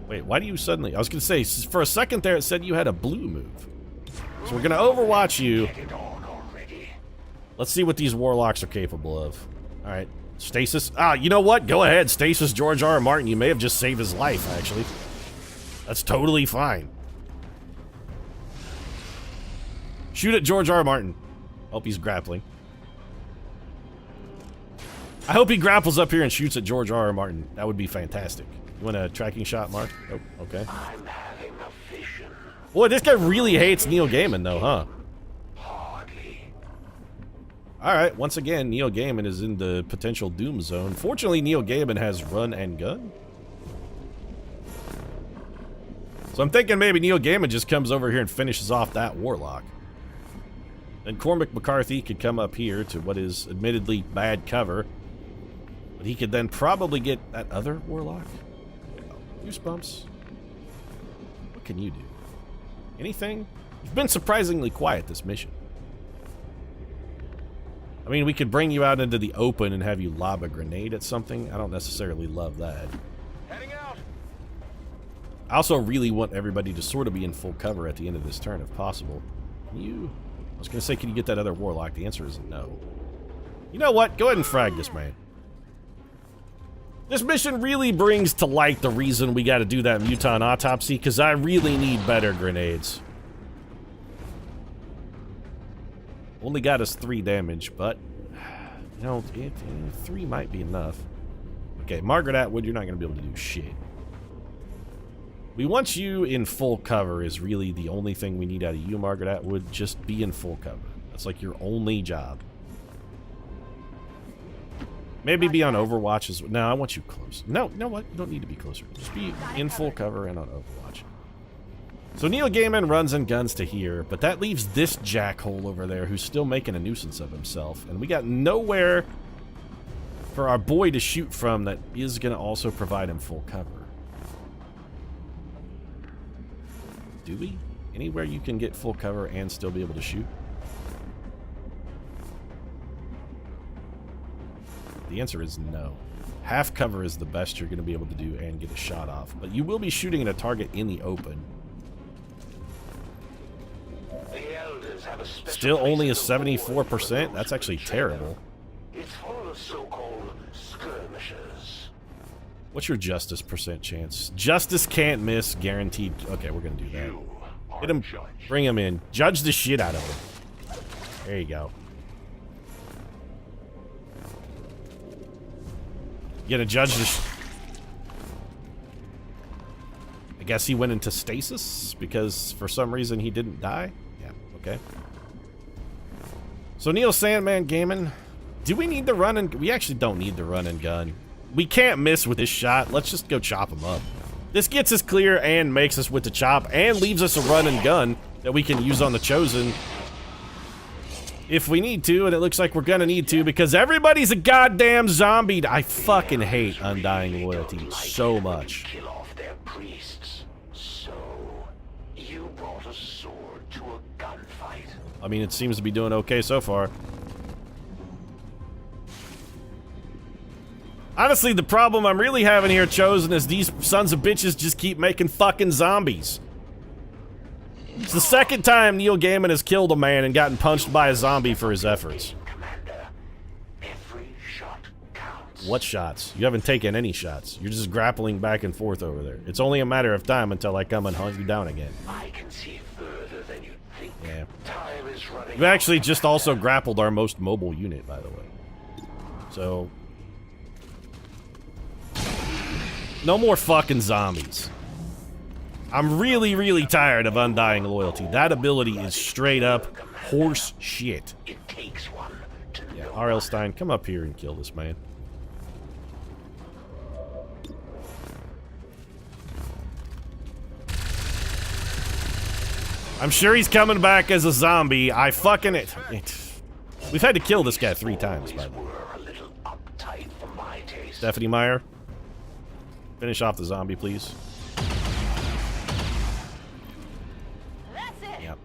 Wait, why do you suddenly... I was going to say, for a second there, it said you had a blue move. So we're going to Overwatch you. Get it on already. Let's see what these Warlocks are capable of. Alright, Stasis. Ah, you know what? Go ahead, Stasis George R. R. Martin. You may have just saved his life, actually. That's totally fine. Shoot at George R. R. Martin. Hope he's grappling. I hope he grapples up here and shoots at George R. R. Martin. That would be fantastic. You want a tracking shot, Mark? Oh, okay. I'm having a vision. Boy, this guy really hates Neil Gaiman, though, huh? Hardly. Alright, once again, Neil Gaiman is in the potential doom zone. Fortunately, Neil Gaiman has run and gun. So I'm thinking maybe Neil Gaiman just comes over here and finishes off that Warlock. Then Cormac McCarthy could come up here to what is admittedly bad cover. But he could then probably get that other Warlock. Goosebumps. What can you do? Anything? You've been surprisingly quiet this mission. I mean, we could bring you out into the open and have you lob a grenade at something. I don't necessarily love that. Heading out. I also really want everybody to sort of be in full cover at the end of this turn, if possible. Can you... I was going to say, can you get that other Warlock? The answer is no. You know what? Go ahead and frag this man. This mission really brings to light the reason we got to do that Muton autopsy, because I really need better grenades. Only got us 3 damage, but, you know, 3 might be enough. Okay, Margaret Atwood, you're not going to be able to do shit. We want you in full cover is really the only thing we need out of you, Margaret Atwood. Just be in full cover. That's like your only job. Maybe be on Overwatch as well. No, I want you close. No, you know what? You don't need to be closer. Just be in full cover and on Overwatch. So Neil Gaiman runs and guns to here, but that leaves this jackhole over there who's still making a nuisance of himself. And we got nowhere for our boy to shoot from that is going to also provide him full cover. Do we? Anywhere you can get full cover and still be able to shoot? The answer is no. Half cover is the best you're going to be able to do and get a shot off. But you will be shooting at a target in the open. The elders have a special Still only a place in the war 74%? for That's those actually who betray terrible. them. It's full of so-called skirmishers. What's your justice percent chance? Justice can't miss, guaranteed. Okay, we're going to do that. You are Hit him. judge. Bring him in. Judge the shit out of him. There you go. You gonna judge this? I guess he went into stasis because for some reason he didn't die? Yeah, okay. So Neil Sandman Gaiman, do we need to run and... We actually don't need to run and gun. We can't miss with this shot. Let's just go chop him up. This gets us clear and makes us with the chop and leaves us a run and gun that we can use on the Chosen if we need to, and it looks like we're gonna need to because everybody's a goddamn zombie. I fucking hate Undying Loyalty so much. Kill off their priests. So you brought a sword to a gunfight. I mean, it seems to be doing okay so far. Honestly, the problem I'm really having here, Chosen, is these sons of bitches just keep making fucking zombies. It's the second time Neil Gaiman has killed a man and gotten punched by a zombie for his efforts. Commander, every shot counts. What shots? You haven't taken any shots. You're just grappling back and forth over there. It's only a matter of time until I come and hunt you down again. I can see further than you think. Yeah. Time is running. You actually just also grappled our most mobile unit, by the way. So... no more fucking zombies. I'm really, really tired of Undying Loyalty. That ability is straight up horse shit. It takes one to Yeah, know. R.L. Stein, come up here and kill this man. I'm sure he's coming back as a zombie. I fucking it. We've had to kill this guy 3 times, by the way. Were a little uptight for my taste. Stephanie Meyer, finish off the zombie, please. That's it. Yep.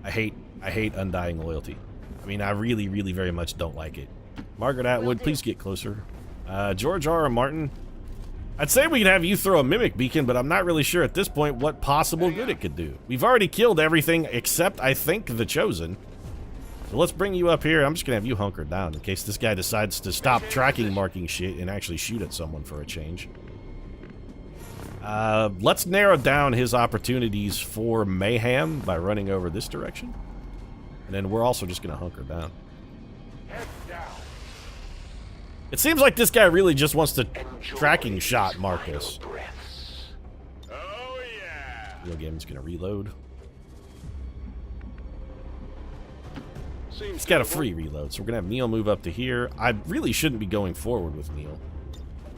I hate Undying Loyalty. I mean, I really, really very much don't like it. Margaret Atwood, please get closer. George R.R. Martin, I'd say we could have you throw a mimic beacon, but I'm not really sure at this point what possible good it could do. We've already killed everything except, I think, the Chosen. So let's bring you up here. I'm just gonna have you hunkered down in case this guy decides to stop tracking marking shit and actually shoot at someone for a change. Let's narrow down his opportunities for mayhem by running over this direction. And then we're also just gonna hunker down. It seems like this guy really just wants to tracking shot Marcus. Oh yeah. Video game's gonna reload. He's got a free reload, so we're gonna have Neil move up to here. I really shouldn't be going forward with Neil,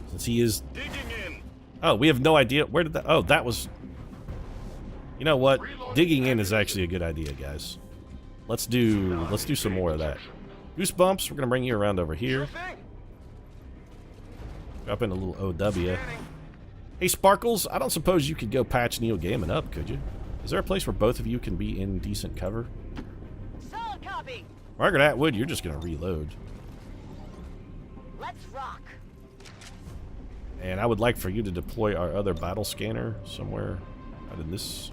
since he is. Digging in. Oh, we have no idea where did that. Oh, that was. You know what? Digging in is actually a good idea, guys. Let's do some more of that. Goosebumps. We're gonna bring you around over here. Drop in a little OW. Hey, Sparkles, I don't suppose you could go patch Neil Gaiman up, could you? Is there a place where both of you can be in decent cover? Solid copy. Margaret Atwood, you're just going to reload. Let's rock. And I would like for you to deploy our other battle scanner somewhere out in this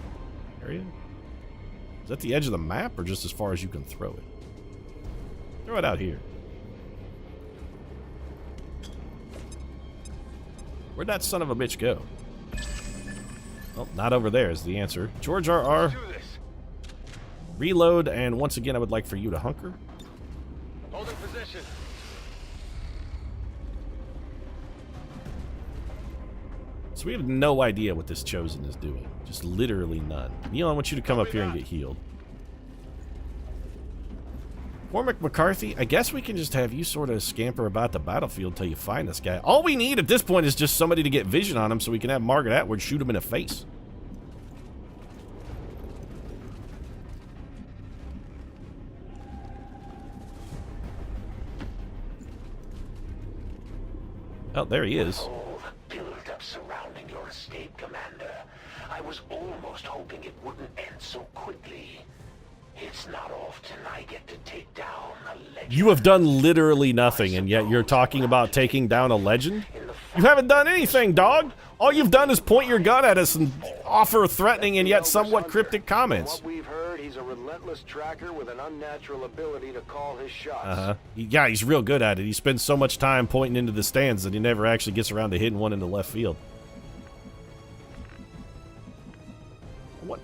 area. Is that the edge of the map or just as far as you can throw it? Throw it out here. Where'd that son of a bitch go? Well, not over there is the answer. George R.R. Reload, and once again, I would like for you to hunker. Holding position. So we have no idea what this Chosen is doing. Just literally none. Neil, I want you to come up here and get healed. Cormac McCarthy, I guess we can just have you sort of scamper about the battlefield till you find this guy. All we need at this point is just somebody to get vision on him so we can have Margaret Atwood shoot him in the face. Oh, there he is. Oh, the build-up surrounding your escape, Commander. I was almost hoping it wouldn't end so quickly. It's not often I get to take down a legend. You have done literally nothing, and yet you're talking about taking down a legend? You haven't done anything, dog! All you've done is point your gun at us and offer threatening and yet somewhat cryptic comments. What we've heard, he's a relentless tracker with an unnatural ability to call his shots. Uh-huh. Yeah, he's real good at it. He spends so much time pointing into the stands that he never actually gets around to hitting one in the left field. What?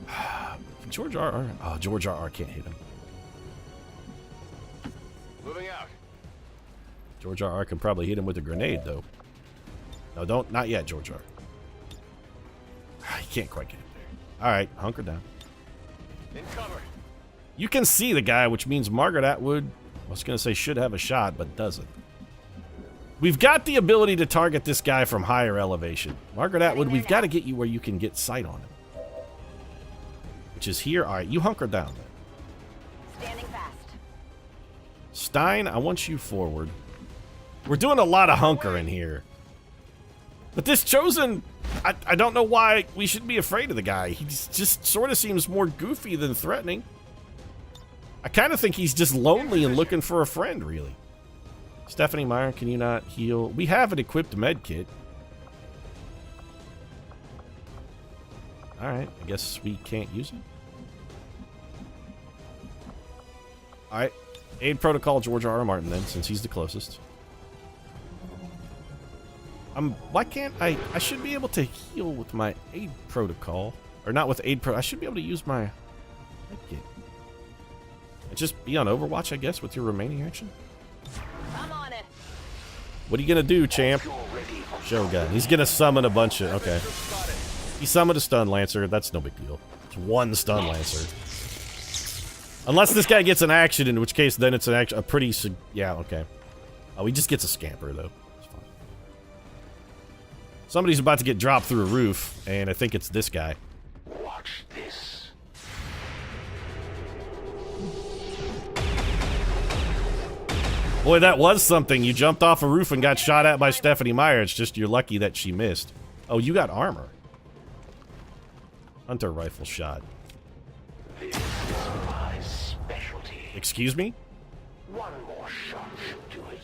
George R.R. Oh, George R.R. can't hit him. Moving out. George R.R. can probably hit him with a grenade, though. No, don't. Not yet, George R. He can't quite get him there. All right, hunker down. In cover. You can see the guy, which means Margaret Atwood, I was going to say should have a shot, but doesn't. We've got the ability to target this guy from higher elevation. Margaret Atwood, we've got to get you where you can get sight on him. Which is here. All right, you hunker down. Standing fast. Stein, I want you forward. We're doing a lot of hunkering here. But this Chosen, I don't know why we should be afraid of the guy. He just sort of seems more goofy than threatening. I kind of think he's just lonely and looking for a friend, really. Stephanie Meyer, can you not heal? We have an equipped med kit. Alright, I guess we can't use it. Alright. Aid protocol George R. R. Martin then, since he's the closest. Why can't I should be able to heal with my aid protocol. Or not with aid pro, I should be able to use my medkit. And just be on Overwatch, I guess, with your remaining action. I'm on it. What are you gonna do, champ? Shogun. He's gonna summon a bunch of, okay. He summoned a stun lancer, that's no big deal. It's one stun lancer. Unless this guy gets an action, in which case then it's an action, a pretty, yeah, okay. Oh, he just gets a scamper, though. It's fine. Somebody's about to get dropped through a roof, and I think it's this guy. Watch this. Boy, that was something. You jumped off a roof and got shot at by Stephanie Meyer. It's just you're lucky that she missed. Oh, you got armor. Hunter rifle shot. This is my specialty. Excuse me? One more shot should do it.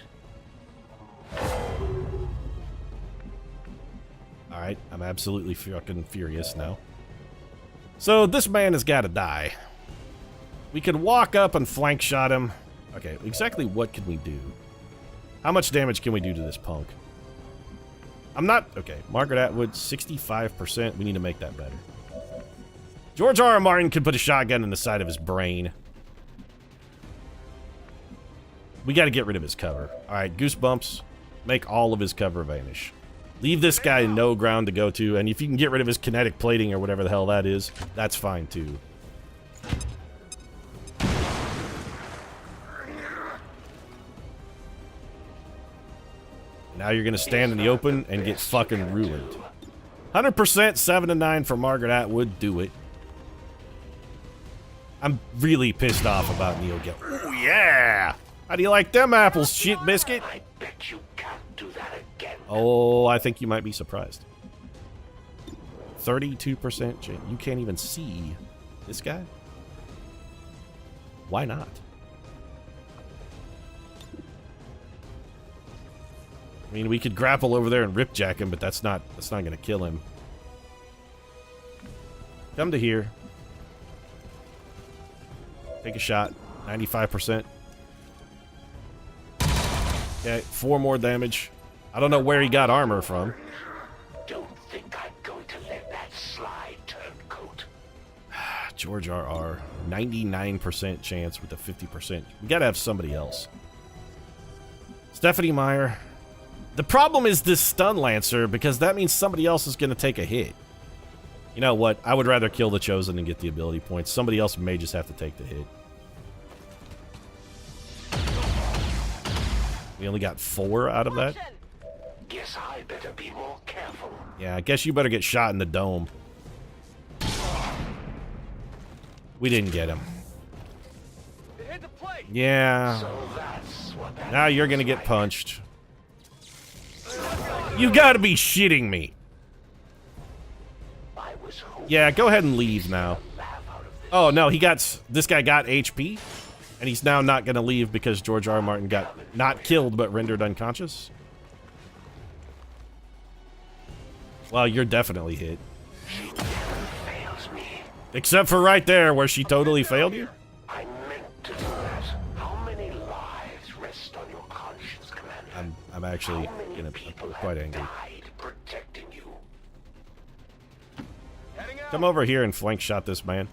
Alright, I'm absolutely fucking furious now. So, this man has got to die. We could walk up and flank shot him. Okay, exactly what can we do? How much damage can we do to this punk? I'm not... Okay, Margaret Atwood, 65%. We need to make that better. George R. R. Martin could put a shotgun in the side of his brain. We got to get rid of his cover. Alright, Goosebumps. Make all of his cover vanish. Leave this guy no ground to go to, and if you can get rid of his kinetic plating or whatever the hell that is, that's fine too. Now you're gonna stand in the open and get fucking ruined. 100%, 7-9 for Margaret Atwood. Do it. I'm really pissed off about Neil Gill. Oh yeah! How do you like them apples, shit biscuit? I bet you can't do that again. Oh, I think you might be surprised. 32% chance. You can't even see this guy? Why not? I mean, we could grapple over there and ripjack him, but that's not going to kill him. Come to here. Take a shot. 95%. Okay, 4 more damage. I don't know where he got armor from. Don't think I'm going to let that slide, turncoat. George R.R. 99% chance with a 50%. We gotta have somebody else. Stephanie Meyer. The problem is this stun lancer, because that means somebody else is gonna take a hit. You know what? I would rather kill the Chosen and get the ability points. Somebody else may just have to take the hit. We only got 4 out of that. Guess I better be more careful. Yeah, I guess you better get shot in the dome. We didn't get him. Yeah. So that's what that Now you're gonna get punched. You gotta be shitting me. I was hoping Yeah, go ahead and leave now. to laugh out of this. Oh no, this guy got HP, and he's now not gonna leave because George R. R. Martin got not killed but rendered unconscious. Well, you're definitely hit. She never fails me. Except for right there where she totally failed you. I meant to do that. How many lives rest on your conscience, Commander? I'm actually How many gonna people quite have angry. died protecting you? Come over here and flank shot this man.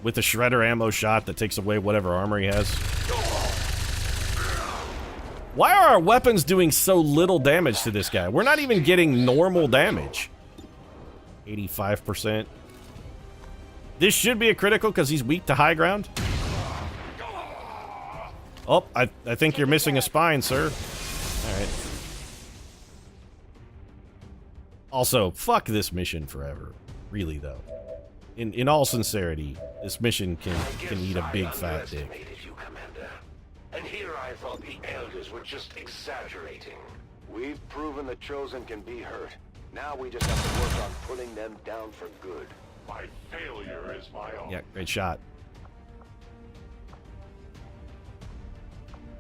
With a shredder ammo shot that takes away whatever armor he has. Why are our weapons doing so little damage to this guy? We're not even getting normal damage. 85%. This should be a critical because he's weak to high ground. Oh, I think you're missing a spine, sir. Alright. Also, fuck this mission forever. Really, though. In all sincerity, this mission can eat a big fat dick. Underestimated you, Commander. And here I thought the elders were just exaggerating. We've proven the Chosen can be hurt. Now we just have to work on putting them down for good. My failure is my own. Yeah, great shot.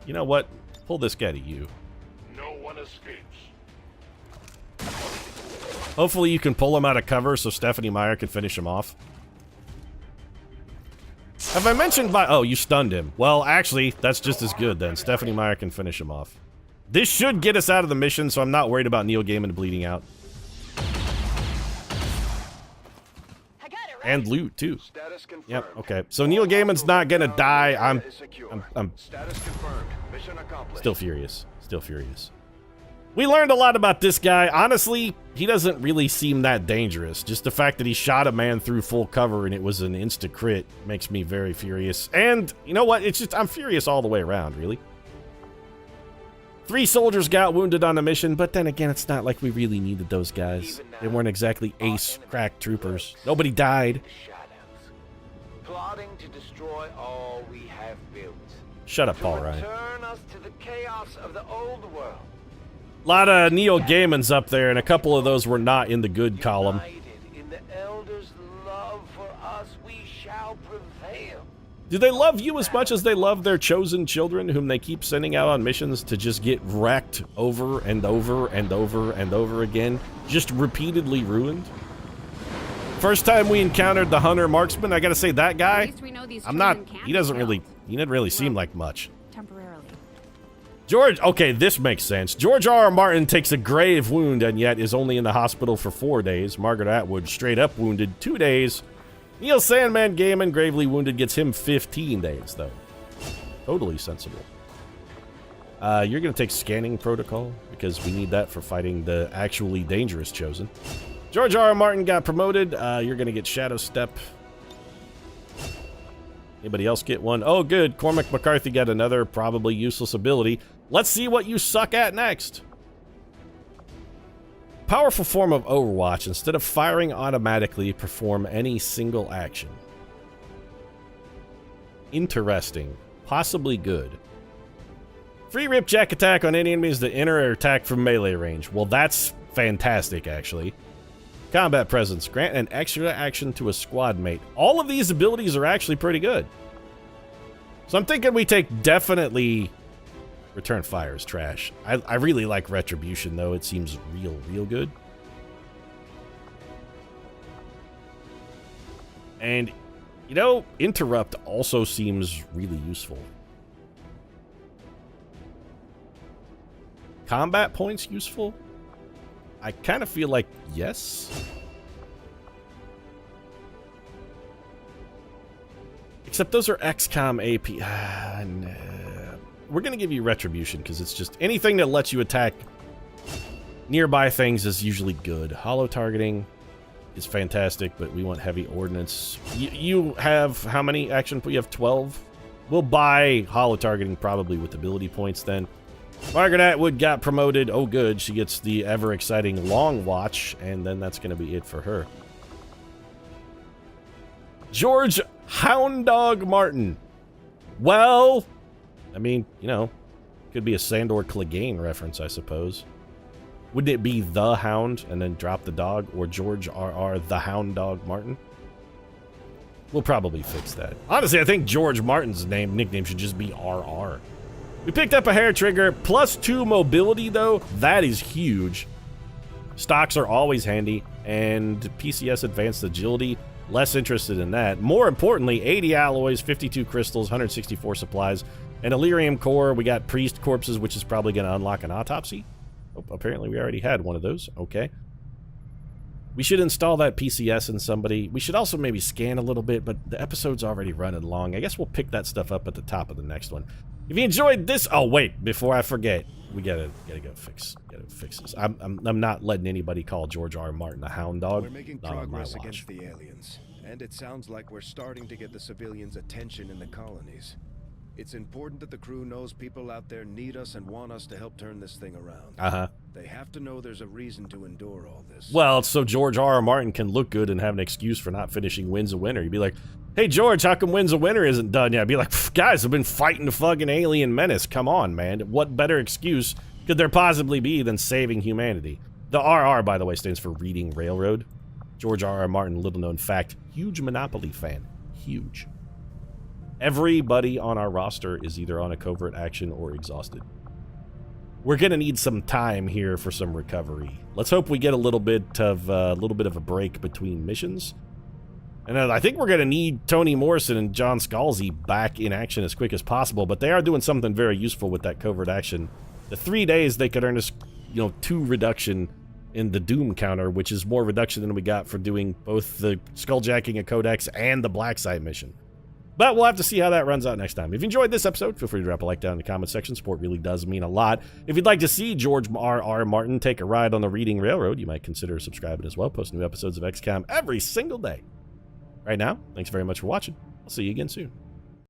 You know what? Pull this guy to you. No one escapes. Hopefully you can pull him out of cover so Stephanie Meyer can finish him off. Have I mentioned by... Oh, you stunned him. Well, actually, that's just as good then. Stephanie Meyer can finish him off. This should get us out of the mission, so I'm not worried about Neil Gaiman bleeding out. And loot, too. Yep, okay. So Neil Gaiman's not gonna die. I'm still furious. Still furious. We learned a lot about this guy. Honestly, he doesn't really seem that dangerous. Just the fact that he shot a man through full cover and it was an insta crit makes me very furious. And you know what? It's just, I'm furious all the way around, really. 3 soldiers got wounded on the mission, but then again, it's not like we really needed those guys. They weren't exactly ace crack troopers. Nobody died. Plotting to destroy all we have built. Shut up, Paul Ryan. Turn us to the chaos of the old world. A lot of Neil Gaiman's up there, and a couple of those were not in the good column. In the elders' love for us, we shall prevail. Do they love you as much as they love their chosen children, whom they keep sending out on missions to just get wrecked over and over and over and over again? Just repeatedly ruined? First time we encountered the hunter marksman, I gotta say, that guy, he didn't really seem like much. Temporarily. George, okay, this makes sense. George R.R. Martin takes a grave wound and yet is only in the hospital for 4 days. Margaret Atwood straight up wounded 2 days. Neil Sandman Gaiman, gravely wounded, gets him 15 days, though. Totally sensible. You're going to take scanning protocol, because we need that for fighting the actually dangerous chosen. George R.R. Martin got promoted. You're going to get Shadow Step. Anybody else get one? Oh, good. Cormac McCarthy got another probably useless ability. Let's see what you suck at next. Powerful form of Overwatch. Instead of firing automatically, perform any single action. Interesting. Possibly good. Free rip jack attack on any enemies that enter or attack from melee range. Well, that's fantastic, actually. Combat presence. Grant an extra action to a squad mate. All of these abilities are actually pretty good. So I'm thinking we take definitely... Return fire is trash. I really like Retribution, though. It seems real good. And, you know, Interrupt also seems really useful. Combat points useful? I kind of feel like yes. Except those are XCOM AP. We're going to give you Retribution because it's just anything that lets you attack nearby things is usually good. Hollow targeting is fantastic, but we want heavy ordnance. You have how many action? You have 12? We'll buy hollow targeting probably with ability points then. Margaret Atwood got promoted. Oh, good. She gets the ever-exciting Long Watch, and then that's going to be it for her. George Hound Dog Martin. Well... I mean, you know, could be a Sandor Clegane reference, I suppose. Wouldn't it be The Hound and then drop the dog? Or George R.R. The Hound Dog Martin? We'll probably fix that. Honestly, I think George Martin's nickname should just be R.R. We picked up a hair trigger. +2 mobility, though. That is huge. Stocks are always handy. And PCS advanced agility. Less interested in that. More importantly, 80 alloys, 52 crystals, 164 supplies. An Illyrium core. We got priest corpses, which is probably going to unlock an autopsy. Oh, apparently we already had one of those. Okay. We should install that PCS in somebody. We should also maybe scan a little bit, but the episode's already running long. I guess we'll pick that stuff up at the top of the next one. If you enjoyed this... Oh, wait. Before I forget. We gotta go fix this. I'm not letting anybody call George R. Martin a hound dog. We're making progress against the aliens. And it sounds like we're starting to get the civilians' attention in the colonies. It's important that the crew knows people out there need us and want us to help turn this thing around. Uh-huh. They have to know there's a reason to endure all this. Well, so George R.R. Martin can look good and have an excuse for not finishing Winds of Winter. You'd be like, hey, George, how come Winds of Winter isn't done yet? I'd be like, guys, I've been fighting the fucking alien menace. Come on, man. What better excuse could there possibly be than saving humanity? The RR, by the way, stands for Reading Railroad. George R.R. Martin, little known fact, huge Monopoly fan. Huge. Everybody on our roster is either on a covert action or exhausted. We're gonna need some time here for some recovery. Let's hope we get a little bit of a break between missions. And I think we're going to need Toni Morrison and John Scalzi back in action as quick as possible, but they are doing something very useful with that covert action. The 3 days they could earn us, 2 reduction in the Doom counter, which is more reduction than we got for doing both the Skulljacking a Codex and the Black Site mission. But we'll have to see how that runs out next time. If you enjoyed this episode, feel free to drop a like down in the comment section. Support really does mean a lot. If you'd like to see George R.R. Martin take a ride on the Reading Railroad, you might consider subscribing as well. Post new episodes of XCOM every single day. Right now, thanks very much for watching. I'll see you again soon.